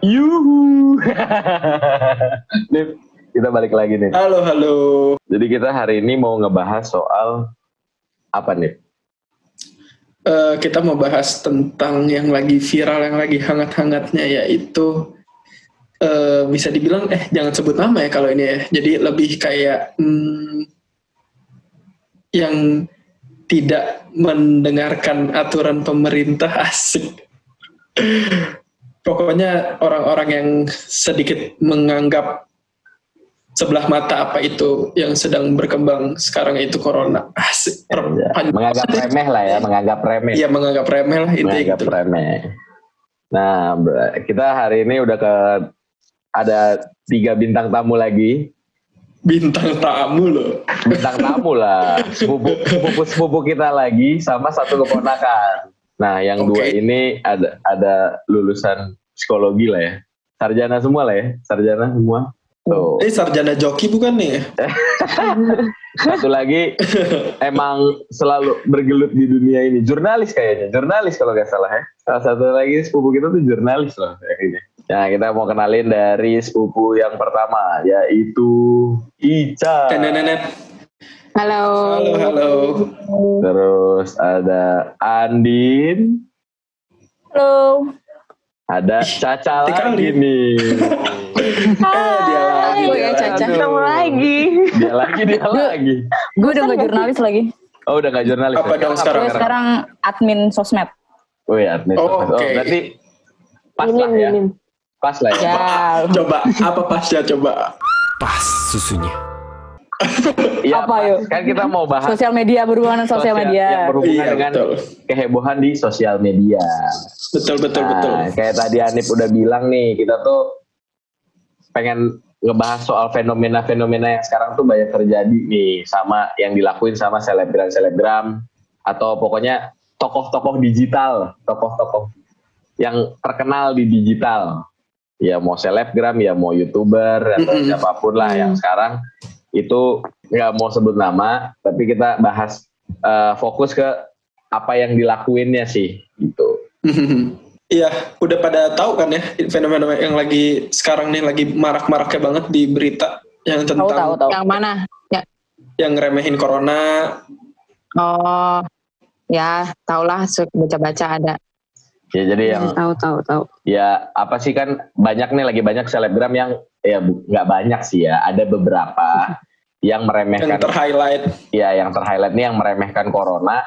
Yuhu. Nih, kita balik lagi nih. Halo. Jadi kita hari ini mau ngebahas soal apa nih? Kita mau bahas tentang yang lagi viral, yang lagi hangat-hangatnya, yaitu bisa dibilang jangan sebut nama ya kalau ini ya. Jadi lebih kayak yang tidak mendengarkan aturan pemerintah, asik. Pokoknya orang-orang yang sedikit menganggap sebelah mata apa itu yang sedang berkembang sekarang, yaitu corona. Asik. Menganggap remeh lah ya, menganggap remeh. Iya, menganggap remeh lah intinya. Menganggap gitu. remeh. Nah, kita hari ini udah ada 3 bintang tamu lagi. Bintang tamu loh. Bintang tamu lah. Sepupu kita lagi sama satu keponakan. Nah, yang dua ini ada lulusan psikologi lah ya. Sarjana semua lah ya. Sarjana semua. Tuh. Ini sarjana joki bukan nih? Satu lagi emang selalu bergelut di dunia ini. Jurnalis kayaknya. Jurnalis kalau gak salah ya. Salah satu lagi sepupu kita tuh jurnalis loh kayaknya. Nah, kita mau kenalin dari sepupu yang pertama, yaitu Ica. Halo. Terus ada Andin. Halo. Ada Caca lagi nih. Dia lagi. Ya Caca ketemu lagi. Dia lagi. Gue udah gak jurnalis lagi. Oh, udah gak jurnalis. Apa dong sekarang? Gue sekarang admin sosmed. Oh ya, admin sosmed. Oh, berarti pas lah ya. Pas lah ya. Coba apa pasnya coba? Pas susunya. Ya, apa yuk? Kan kita mau bahas sosial media, berhubungan dengan sosial media. Yang berhubungan dengan betul. Kehebohan di sosial media. Betul. Kayak tadi Anip udah bilang nih, kita tuh pengen ngebahas soal fenomena-fenomena yang sekarang tuh banyak terjadi nih, sama yang dilakuin sama selebgram atau pokoknya tokoh-tokoh digital, tokoh-tokoh yang terkenal di digital. Ya mau selebgram, ya mau YouTuber atau siapapun lah yang sekarang itu nggak mau sebut nama, tapi kita bahas fokus ke apa yang dilakuinnya sih gitu. Iya, udah pada tahu kan ya fenomena yang lagi sekarang nih lagi marak-maraknya banget di berita yang tentang Tahu. Yang mana? Ya. Yang ngeremehin corona. Oh, ya tahulah, baca-baca ada. Ya jadi yang tahu. Ya apa sih, kan lagi banyak selebgram yang ya nggak banyak sih ya, ada beberapa yang meremehkan. Yang terhighlight. Ya, yang terhighlight nih yang meremehkan corona,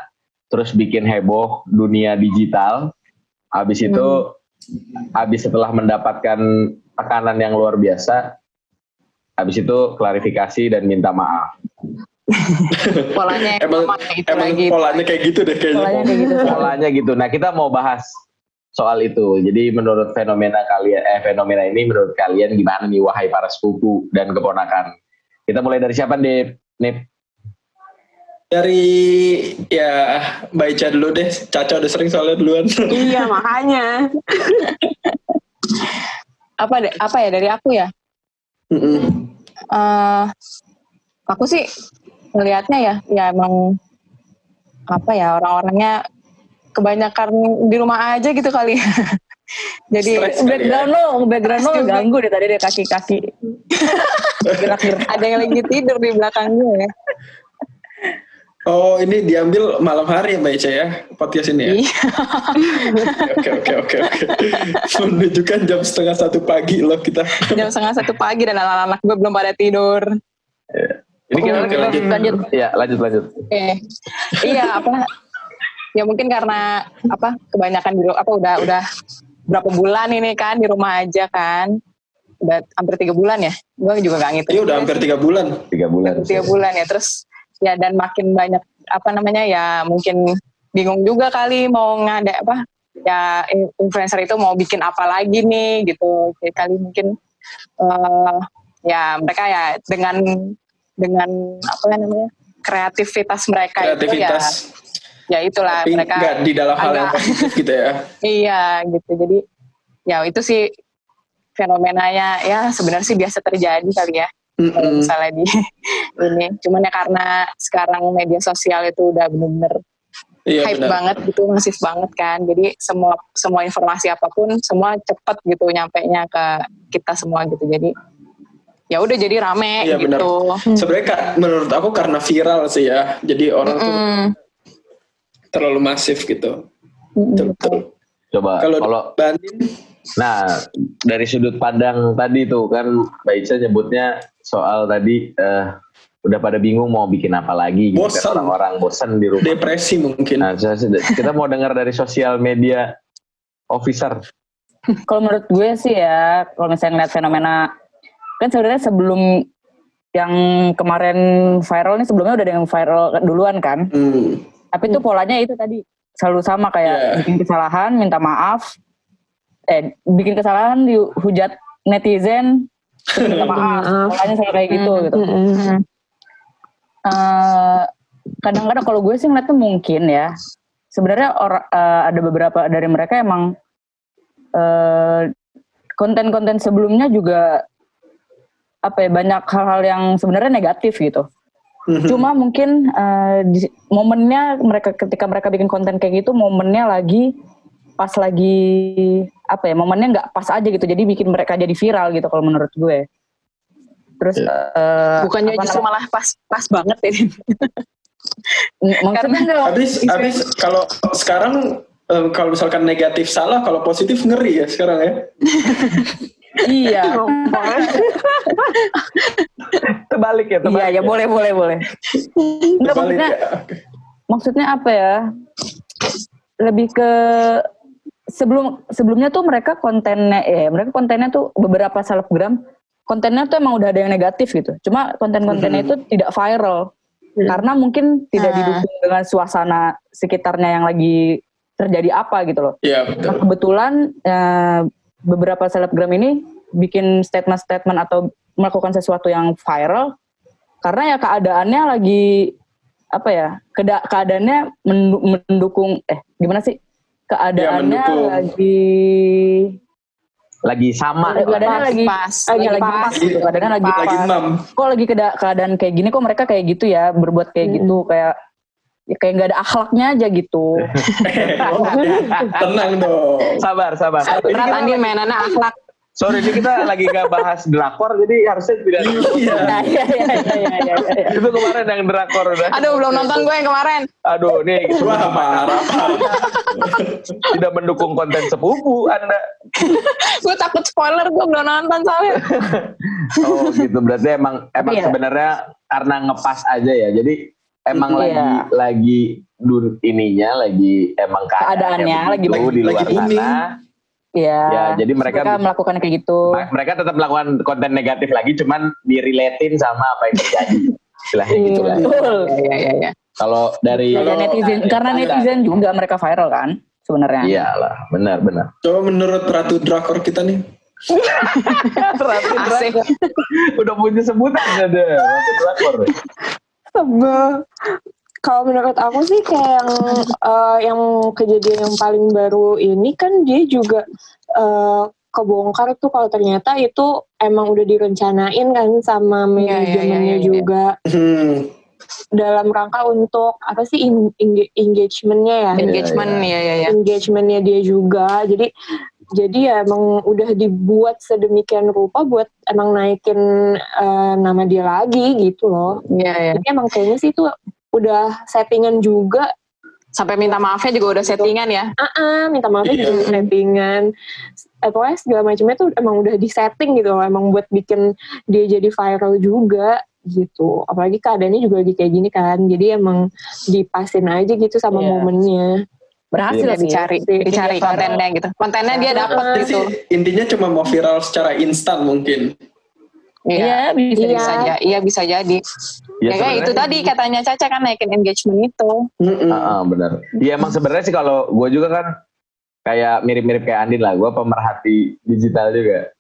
terus bikin heboh dunia digital. Habis itu, habis setelah mendapatkan tekanan yang luar biasa, habis itu klarifikasi dan minta maaf. Polanya emang polanya kayak gitu deh kayaknya. Polanya gitu. Nah, kita mau bahas soal itu. Jadi menurut fenomena ini menurut kalian gimana nih, wahai para sepupu dan keponakan? Kita mulai dari siapa nih, Nip? Dari ya Mbak Ica dulu deh. Caca udah sering soalnya duluan. Iya, makanya. Apa ya dari aku ya? Aku sih melihatnya ya emang apa ya, orang-orangnya kebanyakan di rumah aja gitu kali. Jadi background lo ganggu deh tadi kaki-kaki. Gerak-gerak. Ada yang lagi tidur di belakangnya ya. Oh, ini diambil malam hari ya Mbak Ica ya, podcast ini ya? Iya. Oke. Menunjukkan jam 12:30 pagi loh kita. Jam 12:30 pagi dan anak-anak gue belum pada tidur. Ini lanjut. Ya, lanjut. Iya, ya mungkin karena kebanyakan udah berapa bulan ini kan di rumah aja kan. Udah hampir 3 bulan ya. Gue juga gak ngitung. Iya, udah hampir 3 bulan. 3 bulan. 3 bulan ya, terus ya dan makin banyak ya mungkin bingung juga kali mau ya influencer itu mau bikin apa lagi nih gitu. Jadi kali mungkin ya mereka ya dengan kreativitas mereka itu ya itulah. Tapi mereka nggak di dalam hal yang positif gitu ya. Iya gitu, jadi ya itu sih fenomenanya ya sebenarnya sih biasa terjadi kali ya. Kalau misalnya di ini, cuman ya karena sekarang media sosial itu udah benar-benar hype banget gitu, masif banget kan. Jadi semua informasi apapun semua cepet gitu nyampenya ke kita semua gitu. Jadi ya udah jadi rame gitu. Sebenarnya menurut aku karena viral sih ya. Jadi orang tuh terlalu masif gitu. Betul. Coba kalau banding. Nah, dari sudut pandang tadi tuh kan Mbak Ica nyebutnya soal tadi udah pada bingung mau bikin apa lagi gitu. Bosan. Orang-orang bosan di rumah. Depresi mungkin. Nah, kita mau dengar dari sosial media officer. Kalau menurut gue sih ya, kalau misalnya ngeliat fenomena, kan sebenarnya sebelum yang kemarin viral nih, sebelumnya udah ada yang viral duluan kan. Tapi itu polanya itu tadi selalu sama kayak bikin kesalahan, minta maaf, bikin kesalahan dihujat netizen, minta maaf, polanya selalu kayak gitu. Kadang-kadang kalau gue sih ngeliat tuh mungkin ya sebenarnya ada beberapa dari mereka emang konten-konten sebelumnya juga banyak hal-hal yang sebenarnya negatif gitu. Cuma mungkin momennya ketika mereka bikin konten kayak gitu momennya lagi pas lagi momennya nggak pas aja gitu, jadi bikin mereka jadi viral gitu kalau menurut gue. Terus bukannya justru malah pas banget ini. Maksudnya habis kalau sekarang kalau misalkan negatif salah, kalau positif ngeri ya sekarang ya. Iya. Terbalik ya. Iya, boleh. Enggak, maksudnya apa ya? Lebih ke sebelumnya tuh mereka kontennya tuh beberapa selebgram kontennya tuh emang udah ada yang negatif gitu. Cuma konten-kontennya itu tidak viral. Karena mungkin tidak didukung dengan suasana sekitarnya yang lagi terjadi apa gitu loh. Iya, betul. Nah, kebetulan beberapa selebgram ini bikin statement atau melakukan sesuatu yang viral karena ya keadaannya lagi keadaannya mendukung gimana sih? Keadaannya lagi sama, keadaannya lagi pas gitu, keadaannya lagi pas. Kok lagi keadaan kayak gini, kok mereka kayak gitu ya, berbuat kayak gitu, kayak nggak ada akhlaknya aja gitu. Tenang dong. Sabar. Berat Andi mainannya akhlak. Sorry, ini kita lagi nggak bahas drakor, jadi harusnya tidak. Iya. Itu kemarin yang drakor udah. Aduh, belum nonton gue yang kemarin. Aduh, nih parah. Tidak mendukung konten sepupu Anda. Gue takut spoiler, gue belum nonton soalnya. Oh gitu, berarti emang sebenarnya karena ngepas aja ya. Jadi emang lagi emang keadaannya lagi di luar sana. Iya. Ya, jadi mereka melakukan kayak gitu. Mereka tetap melakukan konten negatif lagi, cuman direlatein sama apa yang terjadi. Istilahnya gitu lah. Betul. Iya. Kalau dari karena netizen juga mereka viral kan sebenarnya. Iyalah, benar. Coba menurut Ratu Drakor kita nih. Ratu Drakor. Udah punya sebutan ada Ratu Drakor. Kalau menurut aku sih kayak yang kejadian yang paling baru ini kan dia juga kebongkar tuh kalau ternyata itu emang udah direncanain kan sama manajemennya juga. Dalam rangka untuk apa sih engagementnya ya? Engagementnya dia juga. Jadi ya emang udah dibuat sedemikian rupa buat emang naikin nama dia lagi gitu loh. Jadi emang kayaknya sih itu udah settingan juga. Sampai minta maafnya juga udah settingan ya? Minta maafnya juga settingan. Pokoknya segala macamnya tuh emang udah disetting gitu loh. Emang buat bikin dia jadi viral juga gitu. Apalagi keadaannya juga lagi kayak gini kan. Jadi emang dipasin aja gitu sama momennya. Berhasil dicari kontennya gitu. Kontennya dia dapet gitu. Intinya cuma mau viral secara instan mungkin. Iya, bisa jadi. Ya kayak itu tadi katanya Caca kan naikin engagement itu. Benar. Iya emang sebenarnya sih kalau gue juga kan kayak mirip-mirip kayak Andin lah. Gue pemerhati digital juga.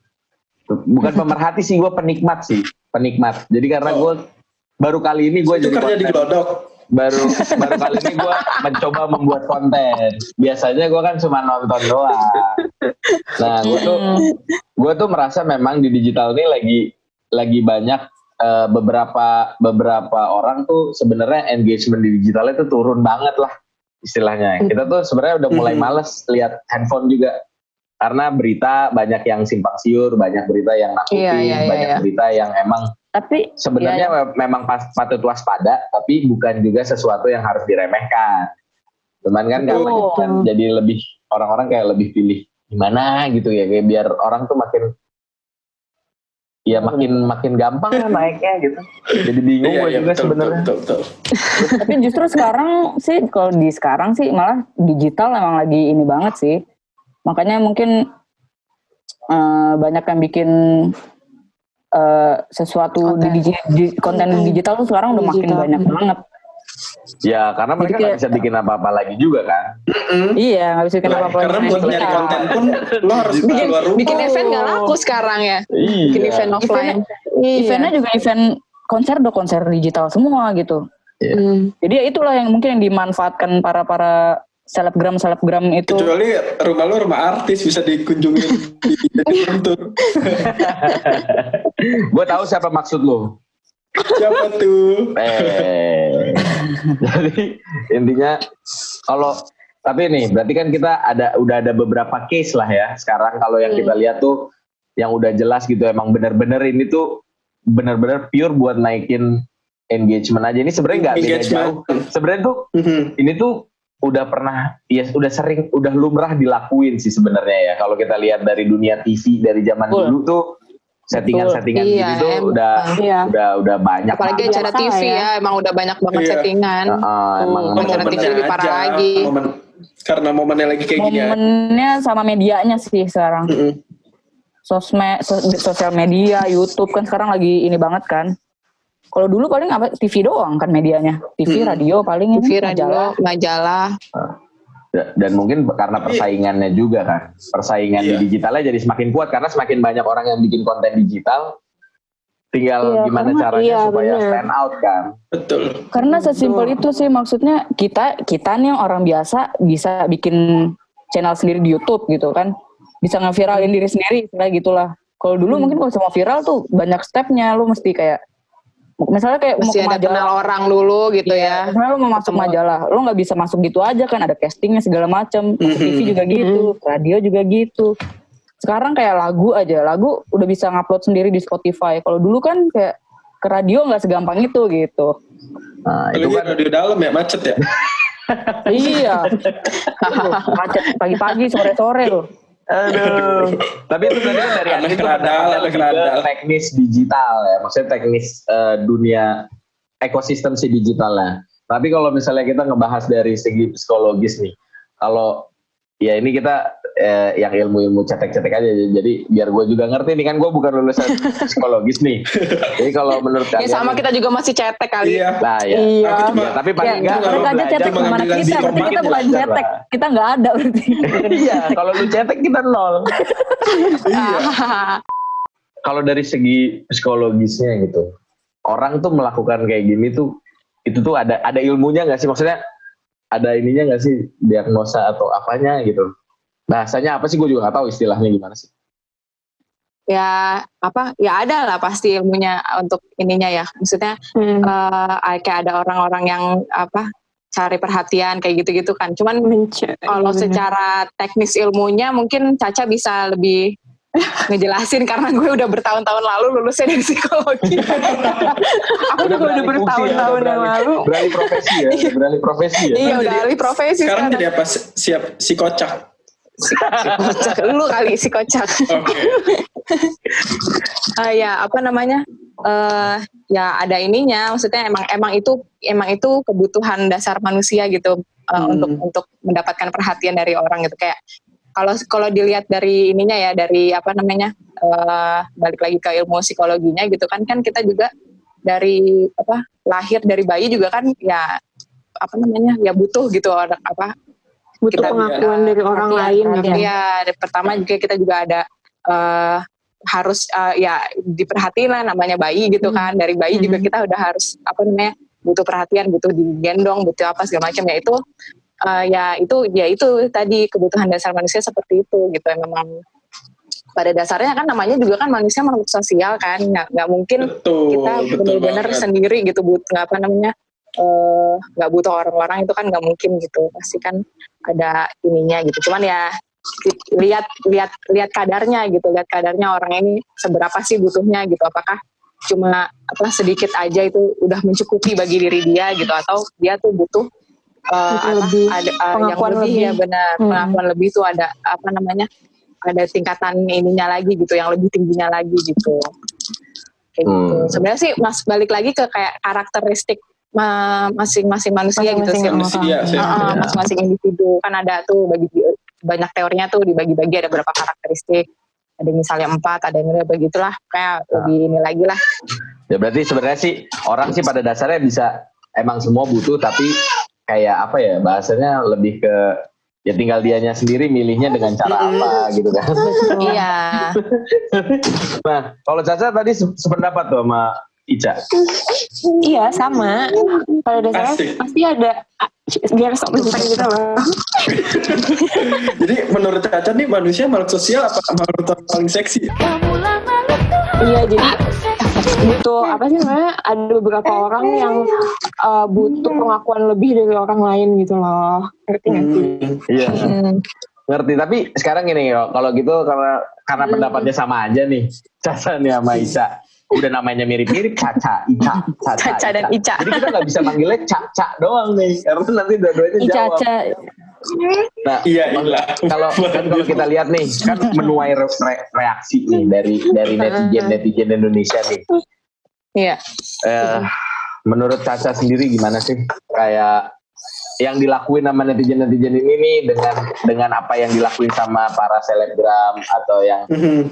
Bukan pemerhati sih, gue penikmat. Jadi karena gue baru kali ini gue jadi kerja di Glodok. Baru kali ini gue mencoba membuat konten. Biasanya gue kan cuma nonton doang. Nah gue tuh merasa memang di digital ini lagi banyak beberapa orang tuh sebenarnya engagement di digitalnya tuh turun banget lah. istilahnya. Kita tuh sebenarnya udah mulai males lihat handphone juga. Karena berita banyak yang simpang siur, banyak berita yang nakutin, banyak berita yang emang tapi sebenarnya memang patut waspada, tapi bukan juga sesuatu yang harus diremehkan. Cuman kan jadi lebih orang-orang kayak lebih pilih gimana gitu ya, kayak biar orang tuh makin gampang naiknya gitu. Jadi bingung gue juga sebenarnya. Tapi justru sekarang sih, kalau di sekarang sih malah digital emang lagi ini banget sih. Makanya mungkin banyak yang bikin sesuatu di konten digital tuh sekarang udah makin banyak banget. Ya karena mereka nggak bisa bikin apa-apa lagi juga kan. Iya, nggak bisa bikin apa-apa. Karena buat nyari konten pun lo harus bikin event nggak laku sekarang ya. Bikin event offline. Eventnya juga event konser digital semua gitu. Jadi ya itulah yang mungkin yang dimanfaatkan para selebgram itu. Kecuali rumah lo rumah artis bisa dikunjungi di tour. Gue tahu siapa maksud lo. Siapa tuh? Jadi intinya tapi nih berarti kan kita udah ada beberapa case lah ya sekarang. Kalau yang kita lihat tuh yang udah jelas gitu, emang benar-benar ini tuh benar-benar pure buat naikin engagement aja. Ini sebenarnya nggak beda jauh. Sebenarnya tuh ini tuh udah pernah, udah lumrah dilakuin sih sebenarnya ya. Kalau kita lihat dari dunia TV dari zaman dulu tuh settingan-settingan gitu tuh udah banyak. Apalagi acara TV ya, emang udah banyak banget settingan. Emang acara TV lebih parah lagi. Karena momennya lagi kayak gini. Momennya sama medianya sih sekarang. Sosmed, sosial media, YouTube kan sekarang lagi ini banget kan. Kalau dulu paling apa, TV doang kan medianya. TV, radio paling TV, radio, majalah. Dan mungkin karena persaingannya juga kan. Persaingan di digitalnya jadi semakin kuat karena semakin banyak orang yang bikin konten digital. Tinggal gimana caranya supaya stand out kan. Betul. Karena sesimpel itu sih, maksudnya kita nih orang biasa bisa bikin channel sendiri di YouTube gitu kan. Bisa ngeviralin diri sendiri kayak gitulah. Kalau dulu mungkin kalau mau viral tuh banyak stepnya, lu mesti kayak misalnya kayak mesti mau ada kenal orang dulu gitu ya. Misalnya lu mau masuk majalah, lu nggak bisa masuk gitu aja kan, ada castingnya segala macam. TV juga gitu, radio juga gitu. Sekarang kayak lagu udah bisa ngupload sendiri di Spotify. Kalau dulu kan kayak ke radio nggak segampang itu gitu. Nah, itu kan radio dalam ya, macet ya. Iya, macet pagi-pagi, sore-sore loh. Aduh. Tapi itu tadi kan dari itu ada teknis digital ya, maksudnya teknis dunia ekosistem si digitalnya. Tapi kalau misalnya kita ngebahas dari segi psikologis nih, kalau ya ini kita yang ilmu-ilmu cetek-cetek aja, jadi biar gue juga ngerti nih, kan gue bukan lulusan psikologis nih. Jadi kalau menurut kalian, ya sama kita juga masih cetek kali. Nah ya. Tapi paling enggak mereka aja cetek kemana kita, berarti kita bukan cetek, kita nggak ada berarti. Iya, kalau lu cetek kita nol. Kalau dari segi psikologisnya gitu, orang tuh melakukan kayak gini tuh, itu tuh ada ilmunya nggak sih, maksudnya ada ininya nggak sih, diagnosa atau apanya gitu? Bahasanya apa sih, gue juga nggak tahu istilahnya gimana sih. Ya ada lah pasti ilmunya untuk ininya ya, maksudnya kayak ada orang-orang yang cari perhatian kayak gitu-gitu kan. Cuman kalau secara teknis ilmunya mungkin Caca bisa lebih ngejelasin karena gue udah bertahun-tahun lalu lulusnya dari psikologi. Aku juga udah bertahun-tahun yang lalu. Beralih profesi ya. Iya, udah alih profesi. Sekarang jadi apa? Siap si kocak. Si kocak, lu kali si kocak. Ya ya ada ininya, maksudnya emang itu kebutuhan dasar manusia gitu, untuk mendapatkan perhatian dari orang gitu. Kayak kalau dilihat dari ininya ya, dari balik lagi ke ilmu psikologinya gitu kan kita juga dari lahir dari bayi juga kan ya ya butuh gitu butuh pengakuan dari orang lain gitu. Ya, pertama juga kita juga ada harus ya diperhatiin lah, namanya bayi gitu kan. Dari bayi juga kita udah harus butuh perhatian, butuh digendong, butuh apa segala macam, ya itu tadi kebutuhan dasar manusia seperti itu gitu. Memang pada dasarnya kan namanya juga kan manusia makhluk sosial kan, nggak mungkin kita benar-benar sendiri gitu, nggak butuh orang-orang itu kan nggak mungkin gitu, pasti kan ada ininya gitu. Cuman ya lihat kadarnya gitu, lihat kadarnya orang ini seberapa sih butuhnya gitu, apakah cuma sedikit aja itu udah mencukupi bagi diri dia gitu, atau dia tuh butuh yang lebih. Ya benar, pengakuan lebih tuh ada ada tingkatan ininya lagi gitu, yang lebih tingginya lagi gitu. Kayak gitu. Sebenarnya sih balik lagi ke kayak karakteristik masing-masing manusia gitu sih. Masing-masing individu kan ada tuh banyak teorinya tuh dibagi-bagi, ada beberapa karakteristik. Ada misalnya 4, ada yang begitulah, kayak lebih ini lagi lah. Ya berarti sebenarnya sih orang sih pada dasarnya bisa emang semua butuh, tapi kayak bahasanya lebih ke ya tinggal dianya sendiri milihnya dengan cara apa gitu kan. Iya. Nah, kalau Caca tadi sependapat tuh sama Ica. Iya, sama. Pada dasarnya pasti ada biar sok pintar gitu loh. Jadi menurut Caca nih manusia makhluk sosial apa makhluk paling seksi? Iya, jadi butuh ada beberapa orang yang butuh pengakuan lebih dari orang lain gitu loh. Ngerti nggak sih? Iya. Ngerti, tapi sekarang gini kalau gitu karena pendapatnya sama aja nih, Caca nih sama Ica. Udah namanya mirip-mirip, Caca, Ica, Caca dan Ica. Jadi kita nggak bisa manggilnya Caca doang nih, karena nanti dua-duanya jawab. Caca. Nah, kalau kita lihat nih, kan menuai reaksi nih dari netizen Indonesia nih. Iya. Menurut Caca sendiri gimana sih kayak yang dilakuin sama netizen ini nih dengan apa yang dilakuin sama para selebgram atau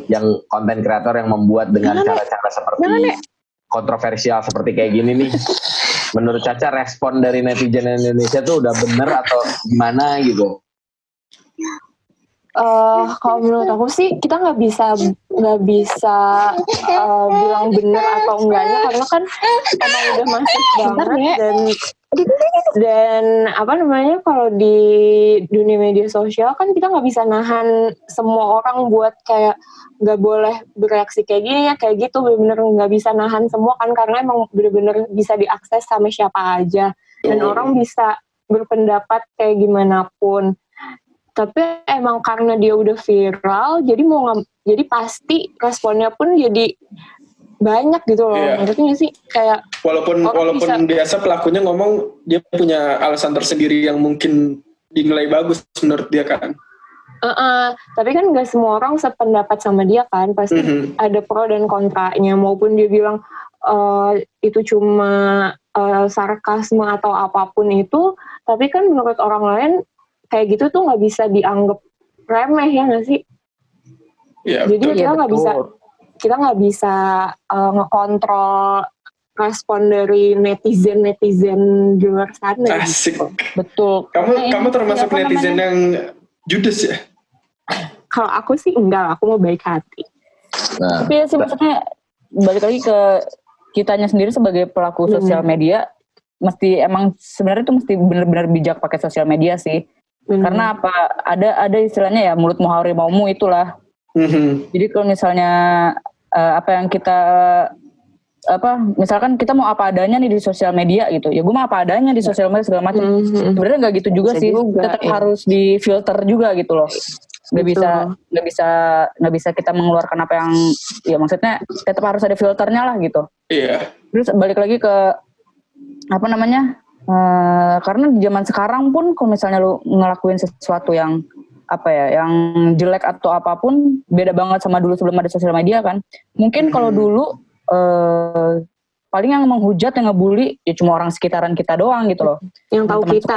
yang konten kreator yang membuat dengan cara-cara seperti kontroversial seperti kayak gini nih. Menurut Caca respon dari netizen Indonesia tuh udah bener atau gimana gitu? Kalau menurut aku sih kita nggak bisa bilang benar atau enggaknya, karena kan emang udah masif banget dan kalau di dunia media sosial kan kita nggak bisa nahan semua orang buat kayak nggak boleh bereaksi kayak gini ya kayak gitu, benar-benar nggak bisa nahan semua kan, karena emang benar-benar bisa diakses sama siapa aja dan orang bisa berpendapat kayak gimana pun. Tapi emang karena dia udah viral, jadi pasti responnya pun jadi banyak gitu loh. Iya. Ngerti gak sih? Kayak walaupun biasa pelakunya ngomong dia punya alasan tersendiri yang mungkin dinilai bagus menurut dia kan. Tapi kan gak semua orang sependapat sama dia kan. Pasti ada pro dan kontranya. Maupun dia bilang itu cuma sarkasme atau apapun itu, tapi kan menurut orang lain kayak gitu tuh nggak bisa dianggap remeh, ya nggak sih? Ya, jadi betul. kita nggak bisa ngekontrol respon dari netizen di luar sana. Asik. Gitu. Betul. Kamu termasuk netizen yang judes ya? Kalau aku sih enggak, aku mau baik hati. Tapi ya sih maksudnya balik lagi ke kitanya sendiri sebagai pelaku sosial media, emang sebenarnya itu mesti benar-benar bijak pakai sosial media sih. Karena apa, ada istilahnya ya mulut mau harimaumu itulah. Jadi kalau misalnya apa yang kita misalkan kita mau apa adanya nih di sosial media gitu, ya gue mau apa adanya di sosial media segala macam. Sebenarnya nggak gitu juga sih, tetap harus difilter juga gitu loh. Nggak bisa kita mengeluarkan apa yang ya maksudnya tetap harus ada filternya lah gitu. Iya. Terus balik lagi ke karena di zaman sekarang pun kalau misalnya lu ngelakuin sesuatu yang yang jelek atau apapun, beda banget sama dulu sebelum ada sosial media kan. Mungkin kalau dulu paling yang menghujat, yang ngebully ya cuma orang sekitaran kita doang gitu loh. Yang tahu kita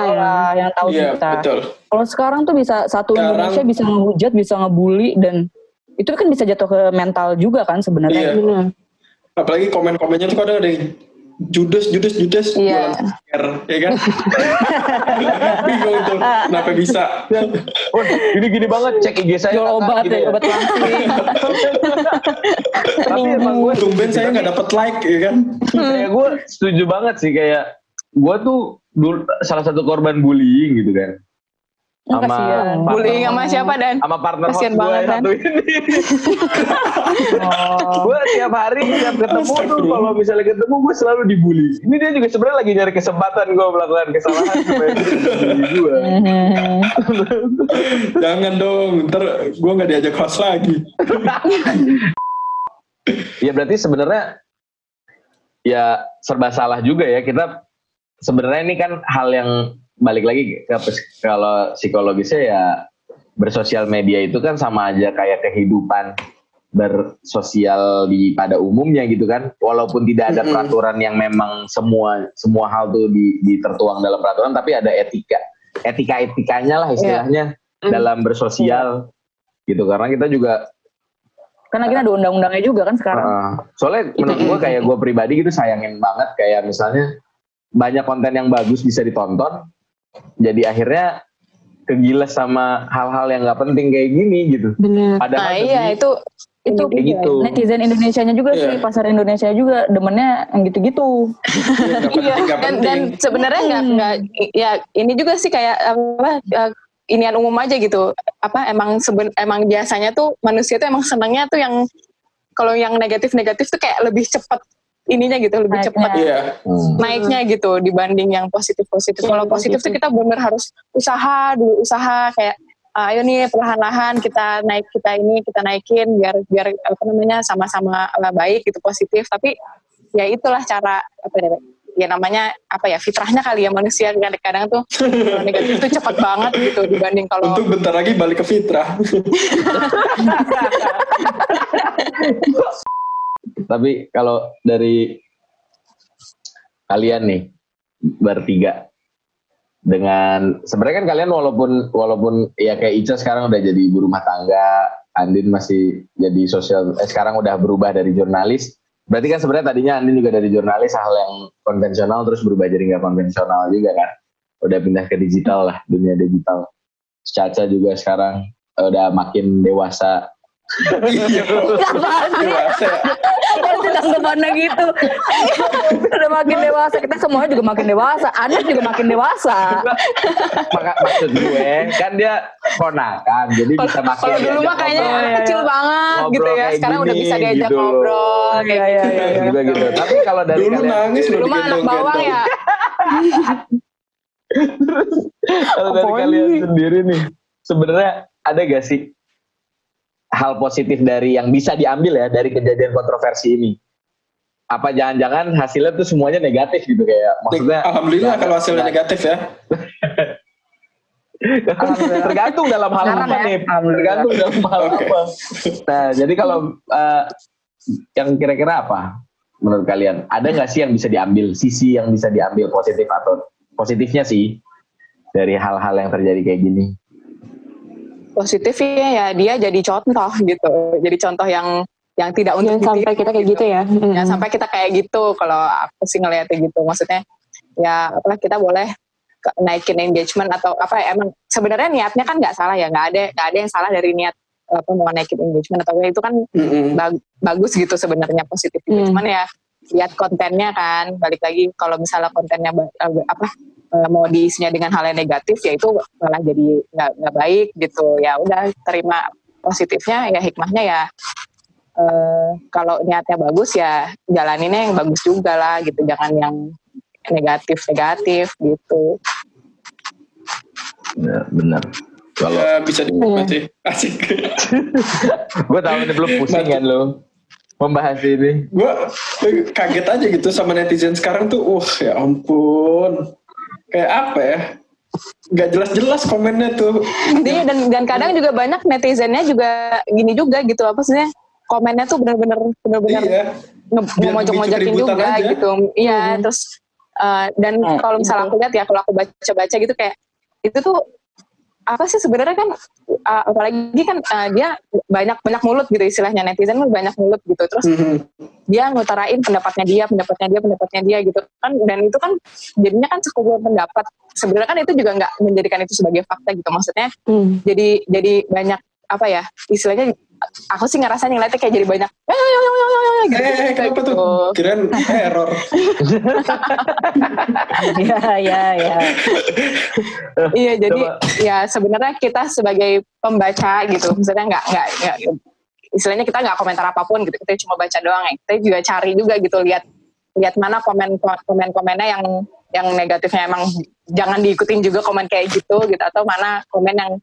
yang tahu kita. Kalau sekarang tuh bisa Indonesia bisa menghujat, bisa ngebully, dan itu kan bisa jatuh ke mental juga kan sebenarnya. Iya. Apalagi komen-komennya tuh kadang ada yang judes Iya. Ya kan? Bingung tuh kenapa bisa. Gini banget, cek IG saya jual obat gitu, obat langsing. Tapi emang gue tumben saya nggak dapet like ya kan. Kayak gue setuju banget sih, kayak gue tuh dulu salah satu korban bullying gitu kan. Sama bullying sama siapa dan sama partner host kasian gue banget, satu ini. Gue tiap hari tiap ketemu tuh kalau misalnya ketemu gue selalu dibully. Ini dia juga sebenarnya lagi nyari kesempatan gue melakukan kesalahan supaya dia dibully gue. Jangan dong, ntar gue nggak diajak kelas lagi. Ya berarti sebenarnya ya serba salah juga ya. Kita sebenarnya ini kan hal yang balik lagi ke kalau psikologisnya ya, bersosial media itu kan sama aja kayak kehidupan bersosial pada umumnya gitu kan, walaupun tidak ada peraturan yang memang semua hal tuh ditertuang dalam peraturan, tapi ada etikanya lah istilahnya dalam bersosial gitu, karena kita juga kan lagi ada undang-undangnya juga kan sekarang. Soalnya menurut gue kayak gue pribadi gitu sayangin banget kayak misalnya banyak konten yang bagus bisa ditonton, jadi akhirnya kegiles sama hal-hal yang nggak penting kayak gini gitu. Bener. Padahal itu gitu. Netizen Indonesianya juga sih, pasar Indonesia juga demennya yang gitu-gitu. Dan sebenarnya nggak ya ini juga sih kayak inian umum aja gitu. Emang biasanya tuh manusia tuh emang senangnya tuh yang kalau yang negatif tuh kayak lebih cepat ininya gitu, lebih cepat naiknya gitu dibanding yang positif. Kalau positif tuh kita benar harus usaha kayak ayo nih perlahan-lahan kita naikin biar sama-sama baik gitu, positif. Tapi ya itulah cara namanya fitrahnya kali ya manusia, kadang-kadang tuh kalau negatif tuh cepat banget gitu dibanding kalau untuk bentar lagi balik ke fitrah. Tapi kalau dari kalian nih bertiga, dengan sebenarnya kan kalian walaupun ya kayak Ica sekarang udah jadi ibu rumah tangga, Andin masih jadi sekarang udah berubah dari jurnalis. Berarti kan sebenarnya tadinya Andin juga dari jurnalis hal yang konvensional terus berubah jadi nggak konvensional juga kan. Udah pindah ke digital lah, dunia digital. Caca juga sekarang udah makin dewasa. Tanggapannya gitu. Udah makin dewasa, kita semuanya juga makin dewasa. Anak juga makin dewasa. Maksud gue kan dia ponakan, jadi bisa makin. Kalau dulu mah kayaknya kecil banget gitu ya. Sekarang udah bisa diajak gitu. ngobrol. Juga gitu. Tapi kalau dari dulu kalian nangis dulu mah anak bawang ya. Kalau dari kalian sendiri nih, sebenarnya ada gak sih hal positif dari yang bisa diambil ya dari kejadian kontroversi ini? Apa jangan-jangan hasilnya tuh semuanya negatif gitu, kayak maksudnya? Alhamdulillah kalau hasilnya negatif ya. Tergantung dalam hal apa nih? Tergantung dalam hal apa. Nah, jadi kalau yang kira-kira apa menurut kalian? Ada nggak sih yang bisa diambil, sisi yang bisa diambil positif atau positifnya sih dari hal-hal yang terjadi kayak gini? Positifnya ya dia jadi contoh gitu, jadi contoh yang tidak untuk sampai kita kayak gitu ya. Jangan sampai kita kayak gitu. Kalau aku sih ngeliatnya gitu, maksudnya ya kita boleh naikin engagement atau emang sebenarnya niatnya kan nggak salah ya, nggak ada yang salah dari niat mau naikin engagement atau itu kan bagus gitu sebenarnya, positif gitu. Cuman ya lihat kontennya kan, balik lagi kalau misalnya kontennya mau diisinya dengan hal yang negatif ya itu malah jadi nggak baik gitu. Ya udah terima positifnya, ya hikmahnya ya kalau niatnya bagus ya jalaninnya yang bagus juga lah gitu, jangan yang negatif gitu. Ya, benar. Kalau bisa dinikmati asik. Gue tahu ini belum pusing kan lo membahas ini. Gue kaget aja gitu sama netizen sekarang tuh. Ya ampun. Kayak apa ya? Gak jelas-jelas komennya tuh. Iya, dan kadang juga banyak netizennya juga gini juga gitu, apa sih? Komennya tuh benar-benar ngomojok-ngojokin juga aja gitu. Iya, terus dan kalau misalnya aku lihat ya, kalau aku baca-baca gitu kayak itu tuh apa sih sebenarnya kan apalagi kan dia banyak mulut gitu, istilahnya netizen banyak mulut gitu, terus dia ngutarain pendapatnya dia gitu kan, dan itu kan jadinya kan sekumpulan pendapat, sebenarnya kan itu juga nggak menjadikan itu sebagai fakta gitu, maksudnya jadi banyak istilahnya aku sih ngerasa ngeliatnya kayak jadi banyak gitu. Kenapa tuh? Kirain error. Iya. Iya, jadi ya sebenarnya kita sebagai pembaca gitu, misalnya nggak istilahnya kita nggak komentar apapun gitu, kita cuma baca doang ya. Kita juga cari juga gitu, lihat mana komen-komennya yang negatifnya emang jangan diikutin juga komen kayak gitu, atau mana komen yang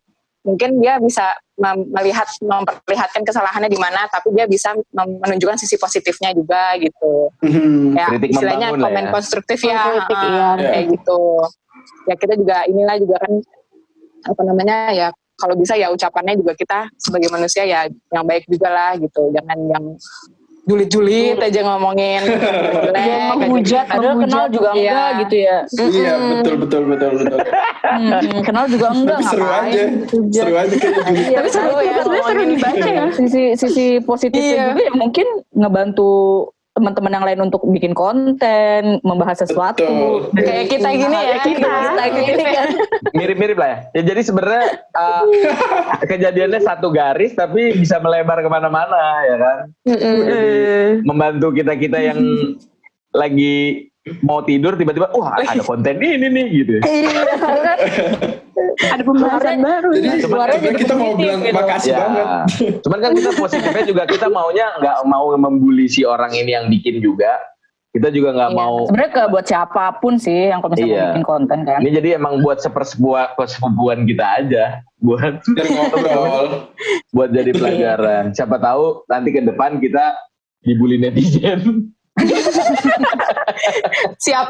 mungkin dia bisa memperlihatkan kesalahannya di mana, tapi dia bisa menunjukkan sisi positifnya juga gitu. Ya, istilahnya komen konstruktif ya, kayak gitu. Ya kita juga inilah juga kan ya kalau bisa ya ucapannya juga kita sebagai manusia ya yang baik juga lah gitu. Jangan yang julid-julid aja ngomongin, menghujat, kenal juga enggak gitu ya. Iya, betul. Kenal juga enggak, tapi seru aja kayak julid. Tapi seru ya, seru dibaca ya. Sisi positifnya juga ya mungkin ngebantu teman-teman yang lain untuk bikin konten, membahas sesuatu. Betul. Kayak kita gini ya, kita gini kan. Mirip-mirip lah ya. Ya jadi sebenarnya kejadiannya satu garis tapi bisa melebar kemana-mana ya kan. Jadi membantu kita yang lagi mau tidur tiba-tiba, wah ada konten ini nih gitu. Ada pembahasan baru. Jadi sebenarnya kita mau bilang makasih banget. Cuman kan kita positifnya juga kita maunya nggak mau membuli si orang ini yang bikin juga. Kita juga nggak mau. Sebenarnya buat siapapun sih yang kalau misalnya mau bikin konten kan. Ini jadi emang buat persepupuan kita aja, buat ngobrol, buat jadi pelajaran. Siapa tahu nanti ke depan kita dibully netizen.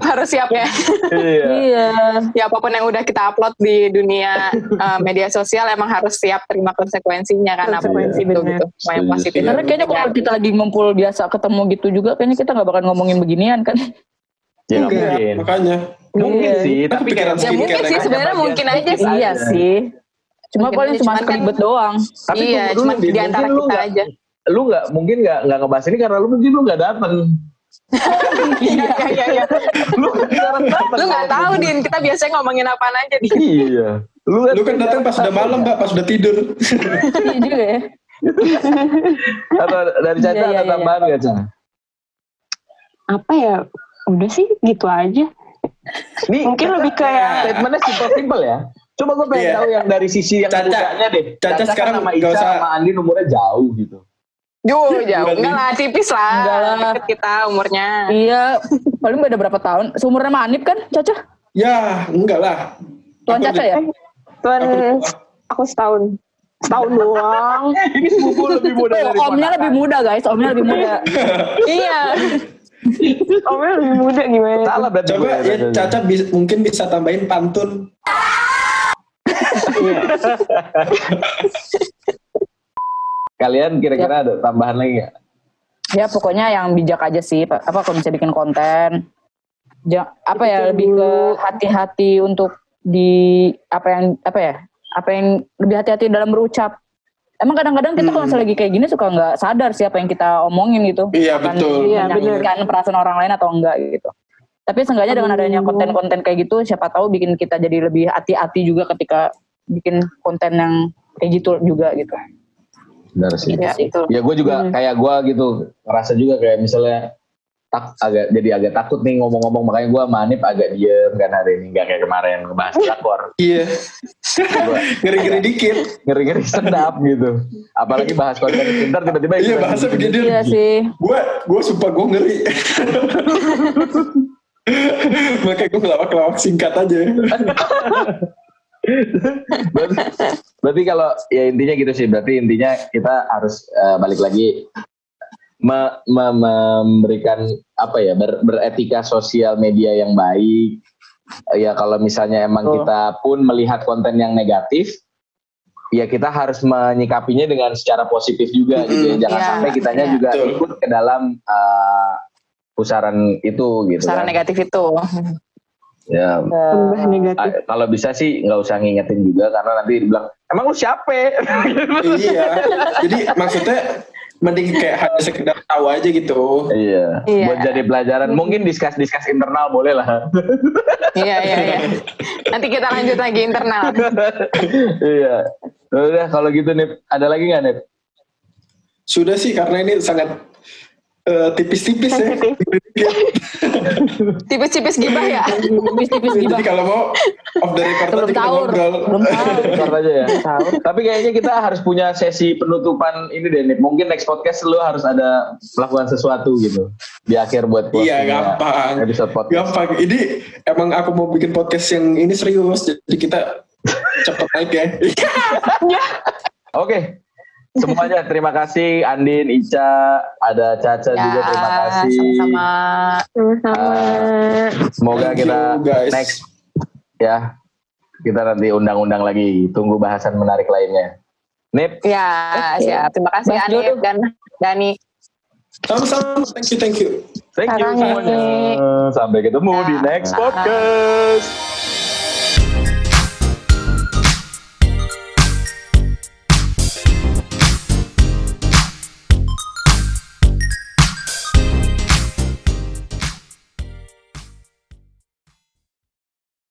Harus siap ya. Iya. Ya apapun yang udah kita upload di dunia media sosial emang harus siap terima konsekuensinya kan. Konsekuensi gitu. Yang positif. Karena kayaknya kalau kita lagi ngumpul biasa ketemu gitu juga, kayaknya kita nggak bakal ngomongin beginian kan. Ya mungkin. Makanya. Mungkin sih, tapi ya mungkin sih sebenarnya mungkin aja sih. Iya sih. Cuma paling cuma kelibet doang. Tapi iya, cuma di antara kita aja. Lu mungkin nggak ngebahas ini karena lu nggak datang. Iya. Lu nggak tahu Din, kita biasanya ngomongin apaan aja Din. Iya. Lu kan datang pas udah malam Mbak, pas udah tidur. Iya juga ya. Atau dari Caca ada tambahan nggak Caca? Apa ya? Udah sih gitu aja. Nih, mungkin lebih kayak statementnya simple ya. Coba gue pengen tahu yang dari sisi yang mudanya deh. Caca sekarang sama Ica sama Andi umurnya jauh gitu. Jauh. Enggak lah, tipis lah. Enggak lah. Kita umurnya. Iya, paling beda berapa tahun. Seumurnya sama Anip kan, Caca? Ya, enggak lah. Tuan Caca ya? Tuan, aku setahun doang. Ini sepupu lebih muda dari Omnya lebih muda guys, omnya lebih muda. Iya. Omnya lebih muda gimana? Salah berarti. Coba ya Caca mungkin bisa tambahin pantun. Kalian kira-kira ada tambahan lagi nggak? Ya pokoknya yang bijak aja sih. Apa kalau bisa bikin konten, lebih ke hati-hati untuk apa yang lebih hati-hati dalam berucap. Emang kadang-kadang kita kalau misalnya lagi kayak gini suka nggak sadar siapa yang kita omongin gitu. Iya akan betul. menyakitkan perasaan orang lain atau enggak gitu. Tapi seenggaknya dengan adanya konten-konten kayak gitu, siapa tahu bikin kita jadi lebih hati-hati juga ketika bikin konten yang kayak gitu juga gitu. Benar sih. Ya gue juga kayak gue gitu ngerasa juga kayak misalnya agak takut nih ngomong-ngomong, makanya gue sama Anip agak diem kan hari ini, gak kayak kemarin ngebahas drakor. Iya. Ngeri-ngeri dikit. Ngeri-ngeri sedap gitu. Apalagi bahas konten pintar tiba-tiba. Iya bahasa begini. Iya sih. Gue sumpah gue ngeri. Makanya gue ngelawak-lawak singkat aja. Berarti kalau ya intinya gitu sih. Berarti intinya kita harus balik lagi memberikan beretika sosial media yang baik. Ya kalau misalnya emang kita pun melihat konten yang negatif, ya kita harus menyikapinya dengan secara positif juga gitu. Jangan sampai kitanya juga ikut ke dalam pusaran itu gitu. Pusaran negatif itu. Ya, kalau bisa sih nggak usah ngingetin juga karena nanti dibilang emang lu siapa? Iya. Jadi maksudnya mending kayak hanya sekedar tahu aja gitu. Iya. Buat jadi pelajaran. Mungkin discuss internal boleh lah. Iya. Nanti kita lanjut lagi internal. Iya. Udah kalau gitu Nip, ada lagi nggak Nip? Sudah sih, karena ini sangat tipis-tipis ya. Tipis-tipis gibah ya. Tipis-tipis gibah. Jadi kalau mau off the record Belum aja kita sahur. ngobrol. Belum sahur. Keluar aja ya. Tapi kayaknya kita harus punya sesi penutupan ini deh. Mungkin next podcast lu harus ada melakukan sesuatu gitu di akhir buat Iya, gampang. episode podcast. Gampang. Ini emang aku mau bikin podcast yang ini serius, jadi kita cepet naik ya. Oke. Semuanya terima kasih, Andin, Ica, ada Caca juga terima kasih. Sama-sama. Semoga Thank kita you, guys. next ya, kita nanti undang-undang lagi. Tunggu bahasan menarik lainnya. Nip. Ya, siap. Terima kasih Mas Anip Dodo. dan Dani. Sama-sama, thank you. Thank you Sarangnya. semuanya. Sampai ketemu di next podcast.